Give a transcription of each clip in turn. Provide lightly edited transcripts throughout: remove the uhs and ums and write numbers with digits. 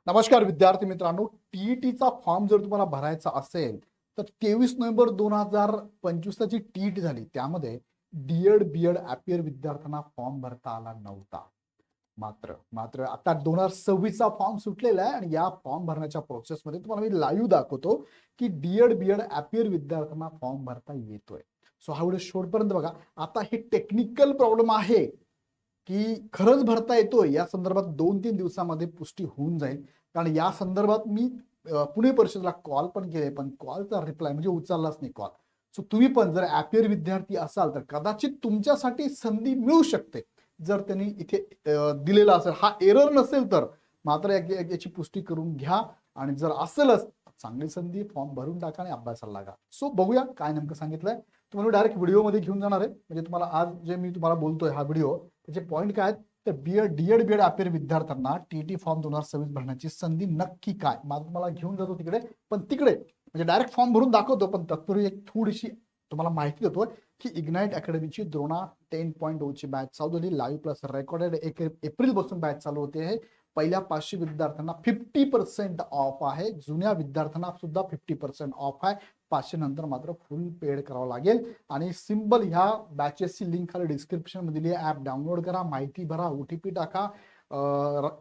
नमस्कार विद्यार्थी मित्रांनो, टीईटीचा फॉर्म जर तुम्हाला भरायचा असेल तर 23 नोव्हेंबर 2025 ची टीईटी झाली. त्यामध्ये डीएड बीएड ॲपियर विद्यार्थ्यांना फॉर्म भरता आला नव्हता. मात्र मात्र आता 2026 चा फॉर्म सुटलेला आहे आणि या फॉर्म भरण्याच्या प्रोसेसमध्ये तुम्हाला मी लाईव्ह दाखवतो की डीएड बीएड ॲपियर विद्यार्थ्यांना फॉर्म भरता येतोय. सो हा व्हिडिओ शेवटपर्यंत बघा. आता हे टेक्निकल प्रॉब्लेम आहे की खरंच भरता येतोय या संदर्भात 2-3 दिवसामध्ये पुष्टी होऊन जाईल. कारण या संदर्भात मी पुणे परिषदेला कॉल पण केले, पण कॉलचा रिप्लाय म्हणजे उचललाच नाही कॉल. सो तुम्ही पण जर ॲपियर विद्यार्थी असाल तर कदाचित तुमच्यासाठी संधी मिळू शकते जर त्यांनी इथे दिलेला असेल. हा एरर नसेल तर मात्र याची पुष्टी करून घ्या आणि जर असेलच चांगली संधी, फॉर्म भरून टाका आणि अभ्यासाला लागा. सो बघूया काय नेमकं सांगितलंय. तुम्हाला डायरेक्ट व्हिडिओमध्ये घेऊन जाणार आहे. म्हणजे तुम्हाला आज जे मी तुम्हाला बोलतोय हा व्हिडिओ, त्याचे पॉईंट काय आहेत तर डीएड बीएड ॲपियर विद्यार्थ्यांना टीटी फॉर्म 2026 भरण्याची संधी नक्की काय. माझं तुम्हाला घेऊन जातो तिकडे, पण तिकडे म्हणजे डायरेक्ट फॉर्म भरून दाखवतो, पण तत्पूर्वी एक थोडीशी तुम्हाला माहिती देतोय की इग्नाइट अकॅडमीची द्रोणा 10.0 ची बॅच चालू झाली. लाईव्ह प्लस रेकॉर्डेड 1 एप्रिल पासून बॅच चालू होते आहे. पहिल्या 500 विद्यार्थ्यांना 50% ऑफ आहे. जुन्या विद्यार्थ्यांना सुद्धा 50% ऑफ आहे. 500 नंतर मात्र फुल पेड करावं लागेल. आणि सिंपल ह्या बॅचेसची लिंक खाली डिस्क्रिप्शन मध्ये दिली आहे. ऍप डाउनलोड करा, माहिती भरा, ओटीपी टाका,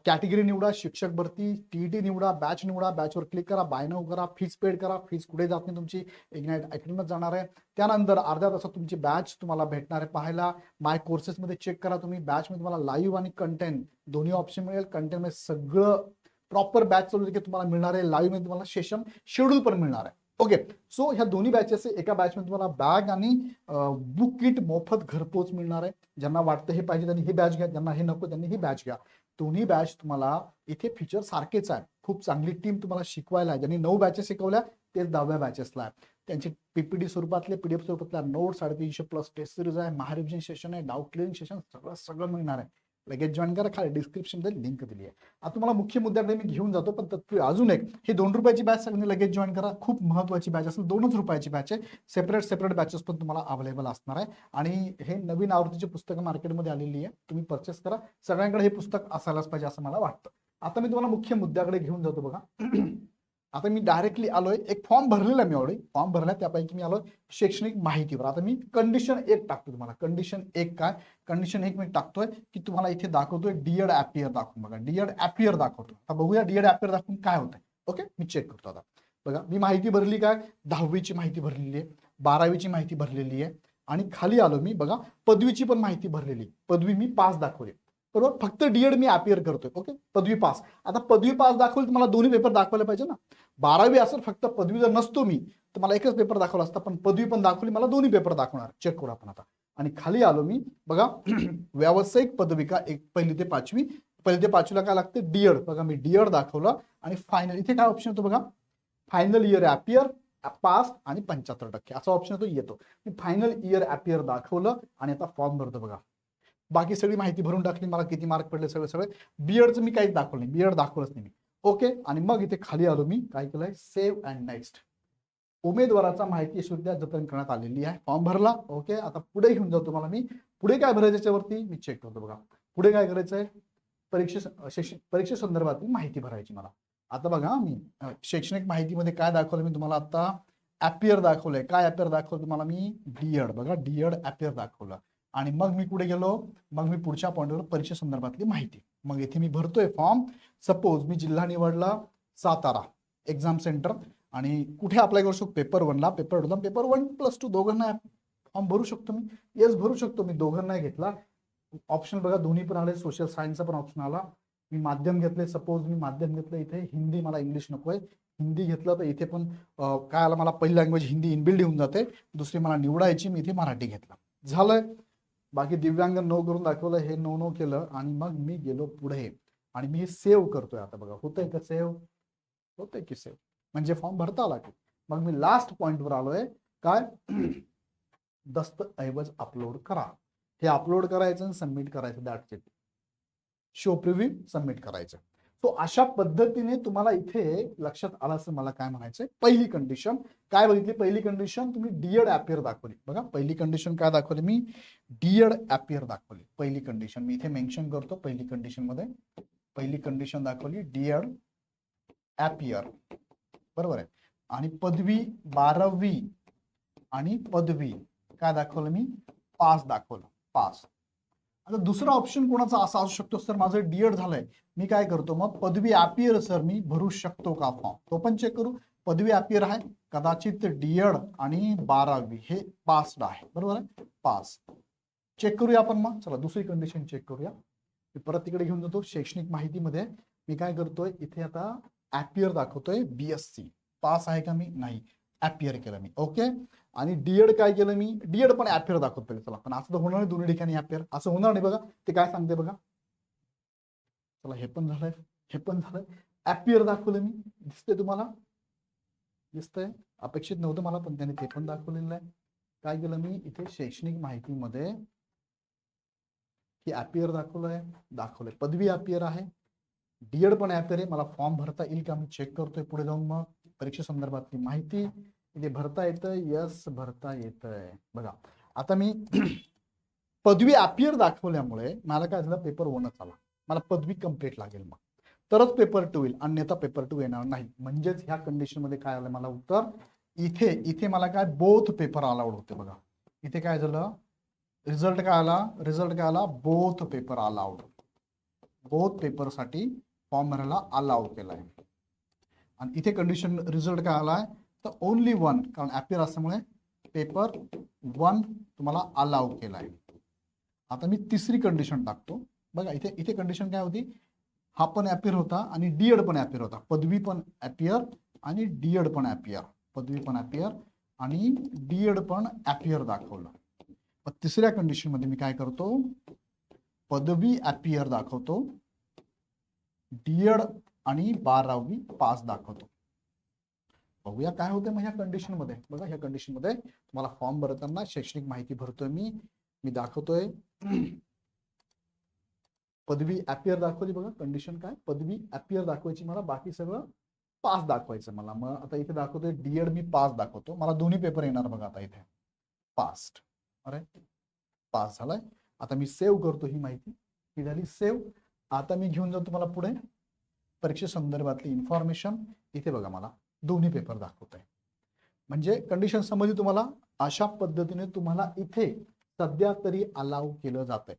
कॅटेगरी निवडा, शिक्षक भरती, टीईटी निवडा, बॅच निवडा, बॅचवर क्लिक करा, बाय नाऊ करा, फीस पेड करा. फीस कुठे जात नाही तुमची, इग्नाइट अकॅडमीत जाणार आहे. त्यानंतर अर्ध्या तासात तुमची बॅच तुम्हाला भेटणार आहे पाहायला. माय कोर्सेस मध्ये चेक करा तुम्ही. बॅच मध्ये तुम्हाला लाईव्ह आणि कंटेंट दोन्ही ऑप्शन मिळेल. कंटेंट मध्ये सगळं प्रॉपर बॅच चालू की तुम्हाला मिळणार आहे. लाईव्ह मध्ये तुम्हाला सेशन शेड्यूल पण मिळणार आहे. ओके, सो ह्या दोन्ही बॅचेस, एका बॅच मध्ये तुम्हाला बॅग आणि बुक किट मोफत घरपोच मिळणार आहे. ज्यांना वाटतं हे पाहिजे त्यांनी ही बॅच घ्या, ज्यांना हे नको त्यांनी ही बॅच घ्या. दोन्ही बॅच तुम्हाला इथे फीचर सारखेच आहे. खूप चांगली टीम तुम्हाला शिकवायला आहे. ज्यांनी 9 बॅचेस शिकवल्या तेच 10व्या बॅचेसला आहे. त्यांचे पीपीटी स्वरूपातले, पीडीएफ स्वरूपातल्या नोट्स, 350 प्लस टेस्ट सिरीज आहे, महारिव्हिजन सेशन आहे, डाऊट क्लिअरिंग सेशन, सगळं मिळणार आहे. लगेच जॉईन करा, खाली डिस्क्रिप्शन मध्ये लिंक दिली आहे. आता तुम्हाला मुख्य मुद्द्याकडे मी घेऊन जातो, पण तत्पूर्वी अजून एक, ही 2 रुपयाची बॅच सगळ्यांनी लगेच जॉईन करा. खूप महत्वाची बॅच असेल. 2च रुपयाची बॅच आहे. सेपरेट बॅचेस पण तुम्हाला अवेलेबल असणार आहे. आणि हे नवीन आवृत्तीची पुस्तकं मार्केटमध्ये आलेली आहे, तुम्ही परचेस करा. सगळ्यांकडे हे पुस्तक असायलाच पाहिजे असं मला वाटतं. आता मी तुम्हाला मुख्य मुद्द्याकडे घेऊन जातो बघा. आता मी डायरेक्टली आलोय, एक फॉर्म भरलेला मी ऑलरेडी, फॉर्म भरला त्यापैकी मी आलोय शैक्षणिक माहितीवर. आता मी कंडिशन 1 टाकतो तुम्हाला. कंडिशन 1 काय, कंडिशन 1 मी टाकतोय की तुम्हाला इथे दाखवतोय डीएड ॲपियर दाखवून बघा. डीएड ॲपियर दाखवतो. आता बघूया डीएड ॲपियर दाखवून काय होतंय. ओके, मी चेक करतो. आता बघा, मी माहिती भरली काय, 10वीची माहिती भरलेली आहे, 12वीची माहिती भरलेली आहे आणि खाली आलो मी बघा, पदवीची पण माहिती भरलेली. पदवी मी पास दाखवली बरोबर. फक्त डीएड मी ॲपियर करतोय. ओके, पदवी पास. आता पदवी पास दाखवली, तुम्हाला दोन्ही पेपर दाखवायला पाहिजे ना. 12वी असेल फक्त, पदवी जर नसतो मी तर मला एकच पेपर दाखवला असता, पण पदवी पण दाखवली, मला दोन्ही पेपर दाखवणार. चेक करू आपण आता. आणि खाली आलो मी बघा, व्यावसायिक पदविका 1 पहिली ते 5वी. पहिली ते 5वीला काय लागते, डीएड. बघा मी डीएड दाखवलं आणि फायनल इथे काय ऑप्शन येतो बघा, फायनल इयर ॲपियर पास आणि 75% असा ऑप्शन येतो. मी फायनल इयर ॲपियर दाखवलं आणि आता फॉर्म भरतो बघा. बाकी सगळी माहिती भरून टाकली, मला किती मार्क पडले सगळे. बीएडचं मी काहीच दाखवलं नाही, बीएड दाखवलंच नाही मी. ओके, आणि मग इथे खाली आलो मी, काय केलंय, सेव्ह अँड नेक्स्ट. उमेदवाराचा माहिती सुद्धा जतन करण्यात आलेली आहे. फॉर्म भरला. ओके, आता पुढे घेऊन जातो मला मी. पुढे काय भरायचं याच्यावरती मी चेक करतो बघा. पुढे काय करायचंय, परीक्षे संदर्भातली माहिती भरायची मला. आता बघा, मी शैक्षणिक माहितीमध्ये काय दाखवलं मी तुम्हाला, आता ॲपियर दाखवलंय. काय ॲपियर दाखवलं तुम्हाला मी, डीएड. बघा डीएड ॲपियर दाखवलं. आणि मग मी कुठे गेलो, मग मी पुढच्या पॉईंटवर परीक्षे संदर्भातली माहिती. मग इथे मी भरतोय फॉर्म. सपोज मी जिल्हा निवडला सातारा एक्झाम सेंटर, आणि कुठे अप्लाय करू शकतो, पेपर 1ला, पेपर 2ला, पेपर 1+2 दोघांना फॉर्म भरू शकतो मी. येस, भरू शकतो मी. दोघांना घेतला ऑप्शन बघा, दोन्ही पण आले. सोशल सायन्सचा पण ऑप्शन आला. मी माध्यम घेतले. सपोज मी माध्यम घेतलं, इथे हिंदी, मला इंग्लिश नकोय, हिंदी घेतलं तर इथे पण काय आलं, मला पहिली लँग्वेज हिंदी इनबिल्ड येऊन जाते. दुसरी मला निवडायची, मी इथे मराठी घेतला. झालंय. बाकी दिव्यांग नो करून दाखवलं, हे नो केलं आणि मग मी गेलो पुढे आणि मी हे सेव्ह करतोय. आता बघा, होतंय का सेव्ह, होतंय की सेव्ह, म्हणजे फॉर्म भरता आला की. मग मी लास्ट पॉइंटवर आलोय, काय, दस्तऐवज अपलोड करा. हे अपलोड करायचं आणि सबमिट करायचं. That's it. Show preview, submit करायचं. सो अशा पद्धतीने तुम्हाला इथे लक्षात आलं असं मला काय म्हणायचंय. पहिली कंडिशन काय बघितली, पहिली कंडिशन तुम्ही डीएड ॲपियर दाखवली. बघा पहिली कंडिशन काय दाखवली मी, डीएड ॲपियर दाखवली. पहिली कंडिशन मी इथे मेन्शन करतो. पहिली कंडिशन मध्ये पहिली कंडिशन दाखवली डीएड ॲपियर, बरोबर आहे. आणि पदवी 12वी आणि पदवी काय दाखवलं मी, पास दाखवलं, पास. आता दुसरा ऑप्शन कोणाचा असा असू शकतो, सर माझं डीएड झालंय, मी काय करतो मग पदवी ॲपियर सर मी भरू शकतो का फॉर्म, तो पण चेक करू. पदवी ॲपियर आहे, कदाचित डीएड आणि 12वी हे पास्ड आहे, बरोबर आहे, पास. चेक करूया आपण मग. चला दुसरी कंडिशन चेक करूया. मी परत तिकडे घेऊन जातो शैक्षणिक माहितीमध्ये. मी काय करतोय इथे आता ॲपियर दाखवतोय, बीएससी पास आहे का मी, नाही, ॲपियर केलं मी, ओके. आणि डीएड काय केलं मी, डीएड पण ॲपियर दाखवतोय. चला पण असं तर होणार नाही दोन्ही ठिकाणी ॲपियर, असं होणार नाही. बघा ते काय सांगते बघा. चला हे पण झालंय, हे पण झालंय, ॲपियर दाखवलं मी, दिसतंय तुम्हाला, दिसतंय, अपेक्षित नव्हतं मला पण त्याने ते पण दाखवलेलं आहे. काय केलं मी इथे शैक्षणिक माहितीमध्ये की ॲपियर दाखवलंय, दाखवलंय, पदवी ॲपियर आहे, डीएड पण ॲपियर आहे. मला फॉर्म भरता येईल का, मी चेक करतोय पुढे जाऊन. मग परीक्षे संदर्भातली माहिती इथे भरता येतंय, यस भरता येतंय. बघा आता मी पदवी ॲपियर दाखवल्यामुळे मला काय झालं, पेपर 1च आला, मला पदवी कंप्लीट लागेल मग तरच पेपर 2 येईल, अन्यथा पेपर 2 येणार नाही. म्हणजेच ह्या कंडिशन मध्ये काय आलं मला उत्तर, इथे इथे मला काय बोथ पेपर अलाउड होते. बघा इथे काय झालं, रिझल्ट काय आला, रिझल्ट काय आला, both paper allowed, both paper साठी फॉर्म भरायला अलाउ केलाय. आणि इथे कंडिशन रिझल्ट काय आलाय, तर ओनली 1, कारण ॲपियर असल्यामुळे पेपर 1 तुम्हाला अलाउ केलाय. आता मी तिसरी कंडिशन टाकतो. बघा इथे इथे कंडिशन काय होती, हा पण ॲपियर होता आणि डीएड पण ॲपियर होता, पदवी पण ॲपियर आणि डीएड पण ॲपियर, पदवी पण ॲपियर आणि डीएड पण ॲपियर दाखवलं. तिसऱ्या कंडिशन मध्ये मी काय करतो, पदवी ॲपियर दाखवतो, डीएड आणि 12वी पास दाखवतो. बघूया काय होते मग ह्या कंडिशन मध्ये. बघा ह्या कंडिशन मध्ये तुम्हाला फॉर्म भरताना शैक्षणिक माहिती भरतोय मी दाखवतोय पदवी ॲपियर दाखवली. बघा कंडिशन काय, पदवी ॲपियर दाखवायची मला, बाकी सगळं पास दाखवायचं मला. मग आता इथे दाखवतोय डीएड मी पास दाखवतो, मला दोन्ही पेपर येणार. बघा आता इथे पास्ट, अरे पास झालाय. आता मी सेव्ह करतो ही माहिती, ही झाली सेव्ह. आता मी घेऊन जातो तुम्हाला पुढे परीक्षे संदर्भातली इन्फॉर्मेशन. इथे बघा मला दोन्ही पेपर दाखवत आहे, म्हणजे कंडिशन समजली तुम्हाला. अशा पद्धतीने तुम्हाला इथे सध्या तरी अलाउ केलं जात आहे.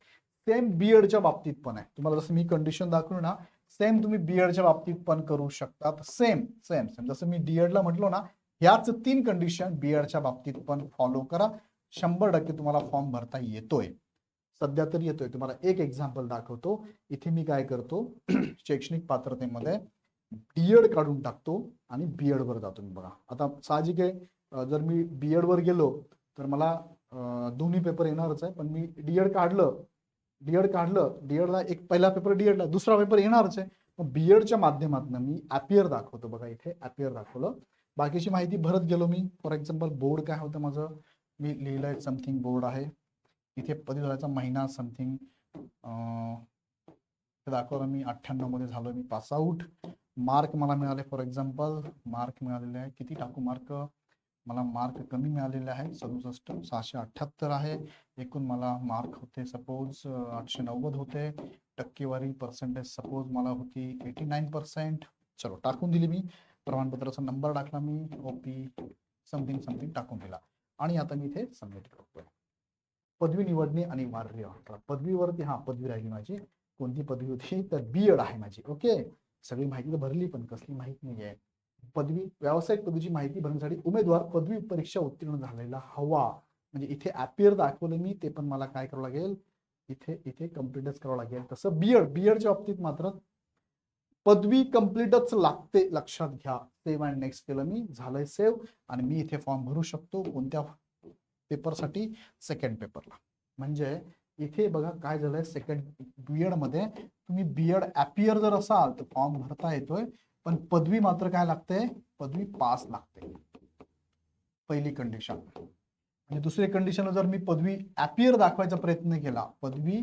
सेम बीएडच्या बाबतीत पण आहे, तुम्हाला जसं मी कंडिशन दाखवली ना, सेम तुम्ही बीएडच्या बाबतीत पण करू शकतात. सेम सेम सेम जसं मी डीएडला म्हटलो ना, ह्याच 3 कंडिशन बीएडच्या बाबतीत पण फॉलो करा. 100% तुम्हाला फॉर्म भरता येतोय, सध्या तरी येतोय. तुम्हाला एक एक्झाम्पल दाखवतो. इथे मी काय करतो, शैक्षणिक पात्रतेमध्ये डीएड काढून टाकतो आणि बीएड वर जातो. मी बघा आता साहजिक आहे, जर मी बीएड वर गेलो तर मला दोन्ही पेपर येणारच आहे, पण मी डीएड काढलं, डीएडला एक पहिला पेपर डीएडला, दुसरा पेपर येणारच आहे. मग बीएडच्या माध्यमातून मी ॲपियर दाखवतो. बघा इथे ॲपियर दाखवलं, बाकीची माहिती भरत गेलो मी. फॉर एक्झाम्पल बोर्ड काय होतं माझं, मी लिहिलंय समथिंग बोर्ड आहे. इथे पदवी झाल्याचा महिना समथिंग दाखवलं मी, 98 मध्ये झालो मी पास आउट. मार्क मला मिळाले, फॉर एक्झाम्पल मार्क मिळालेले आहे, किती टाकू मार्क, मला मार्क कमी मिळालेले आहे, 67, 678 आहे. एकूण मला मार्क होते सपोज 890 होते. टक्केवारी पर्सेंटेज सपोज मला होती 89%. चलो टाकून दिली मी, प्रमाणपत्राचा नंबर टाकला मी, ओपी समथिंग समथिंग टाकून दिला. आणि आता मी इथे सबमिट करतोय. पदवी निवडणे अनिवार्य, पदवीवरती, हा पदवी राहिली माझी, कोणती पदवी होती, तर बीएड आहे माझी. ओके, सगळी माहिती तर भरली, पण कसली माहिती नाही आहे, पदवी व्यावसायिक पदवीची माहिती भरण्यासाठी उमेदवार पदवी परीक्षा उत्तीर्ण झालेला हवा. म्हणजे इथे ॲपियर दाखवलं मी, ते पण मला काय करावं लागेल, इथे इथे कम्प्लीटच करावं लागेल. तसं बीएडच्या बाबतीत मात्र पदवी कम्प्लीटच लागते, लक्षात घ्या. सेव्ह अँड नेक्स्ट केलं मी, झालंय सेव्ह. आणि मी इथे फॉर्म भरू शकतो कोणत्या पेपरसाठी, सेकंड पेपरला. म्हणजे इथे बघा काय झालंय, सेकंड बीएड मध्ये तुम्ही बीएड ॲपियर जर असाल तर फॉर्म भरता येतोय, पण पदवी मात्र काय लागते, पदवी पास लागते, पहिली कंडिशन. आणि दुसरी कंडिशन, जर मी पदवी ॲपियर दाखवायचा प्रयत्न केला, पदवी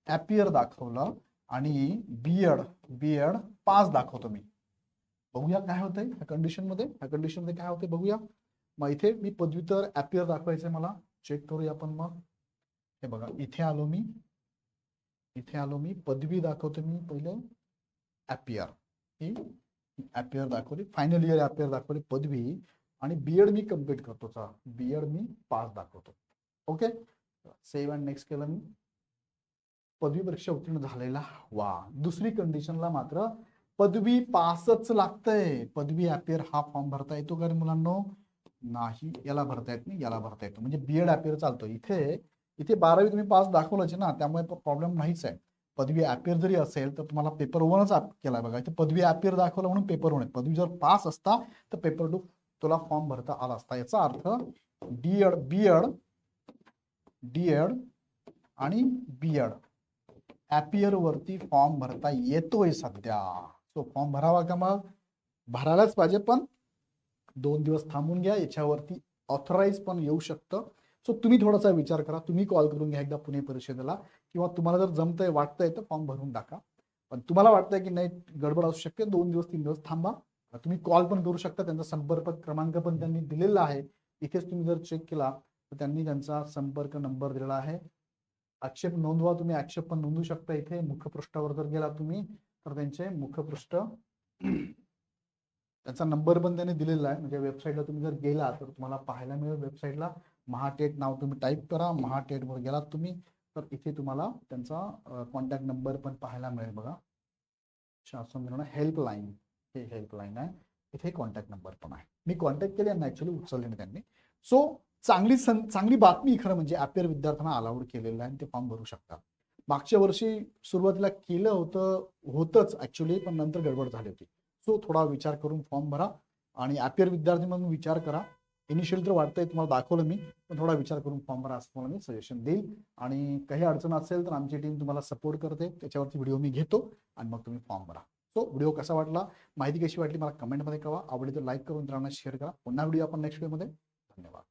ॲपियर दाखवलं आणि बीएड बीएड पास दाखवतो मी, बघूया काय होतंय ह्या कंडिशन मध्ये. ह्या कंडिशन मध्ये काय होते बघूया. मग इथे मी पदवी तर ॲपियर दाखवायचंय मला, चेक करूया आपण. मग हे बघा इथे आलो मी, इथे आलो मी, पदवी दाखवतो मी पहिले ॲपियर, ही ॲपियर दाखवली, फायनल इयर ॲपियर दाखवली, पदवी आणि बीएड मी कम्प्लीट करतो, बीएड मी पास दाखवतो. ओके, सेव्ह अँड नेक्स्ट केलं मी. पदवी परीक्षा उत्तीर्ण झालेला वा. दुसरी कंडिशनला मात्र पदवी पासच लागतंय. पदवी ॲपियर हा फॉर्म भरता येतो का रे मुलांनो? नाही, याला भरता येत नाही, याला भरता येतो. म्हणजे बीएड ॲपियर चालतो. इथे 12वी तुम्ही पास दाखवलंच ना, त्यामुळे प्रॉब्लेम नाहीच आहे. पदवी ॲपियर जरी असेल तर तुम्हाला पेपर 1च केलाय बघा. इथे पदवी ॲपियर दाखवलं म्हणून पेपर 1 आहे. पदवी जर पास असता तर पेपर 2 तुला फॉर्म भरता आला असता. याचा अर्थ डीएड आणि बीएड ॲपियर वरती फॉर्म भरता येतोय सध्या. सो फॉर्म भरावा का? मग भरायलाच पाहिजे, पण 2 दिवस थांबून घ्या. याच्यावरती ऑथराईज पण येऊ शकतं. सो तुम्ही थोडासा विचार करा. तुम्ही कॉल करून घ्या एकदा पुणे परिषदेला, किंवा तुम्हाला जर जमतंय वाटतंय तर फॉर्म भरून टाका. पण तुम्हाला वाटतंय की नाही गडबड असू शकते, 2 दिवस 3 दिवस थांबा. तुम्ही कॉल पण करू शकता. त्यांचा संपर्क क्रमांक पण त्यांनी दिलेला आहे. इथेच तुम्ही जर चेक केला तर त्यांनी त्यांचा संपर्क नंबर दिलेला आहे. आक्षेप नोंदवा, तुम्ही आक्षेप पण नोंदवू शकता. इथे मुखपृष्ठावर जर गेला तुम्ही तर त्यांचे मुखपृष्ठ त्यांचा नंबर पण त्यांनी दिलेला आहे. म्हणजे वेबसाईटला तुम्ही जर गेला तर तुम्हाला पाहायला मिळेल. वेबसाईटला महाटेट नाव तुम्ही टाईप करा, महाटेटवर गेलात तुम्ही तर इथे तुम्हाला त्यांचा कॉन्टॅक्ट नंबर पण पाहायला मिळेल बघा. शासन हेल्पलाईन, हे हेल्पलाईन आहे. इथे कॉन्टॅक्ट नंबर पण आहे. मी कॉन्टॅक्ट केले यांना, ऍक्च्युली उचलले नाही त्यांनी. सो चांगली बातमी खरं म्हणजे ॲपियर विद्यार्थ्यांना अलाउड केलेलं आहे आणि ते फॉर्म भरू शकतात. मागच्या वर्षी सुरुवातीला केलं होतंच ऍक्च्युली, पण नंतर गडबड झाली होती. सो थोडा विचार करून फॉर्म भरा आणि ॲपियर विद्यार्थी म्हणून विचार करा. इनिशियल तर वाटतंय तुम्हाला दाखवलं मी, पण थोडा विचार करून फॉर्म भरा असं तुम्हाला मी सजेशन देईल. आणि काही अडचण असेल तर आमची टीम तुम्हाला सपोर्ट करते, त्याच्यावरती व्हिडिओ मी घेतो आणि मग तुम्ही फॉर्म भरा. सो व्हिडिओ कसा वाटला, माहिती कशी वाटली मला कमेंटमध्ये कळवा. आवडली तर लाईक करून मित्रांना शेअर करा. पुन्हा व्हिडिओ आपण नेक्स्ट व्हिडिओमध्ये. धन्यवाद.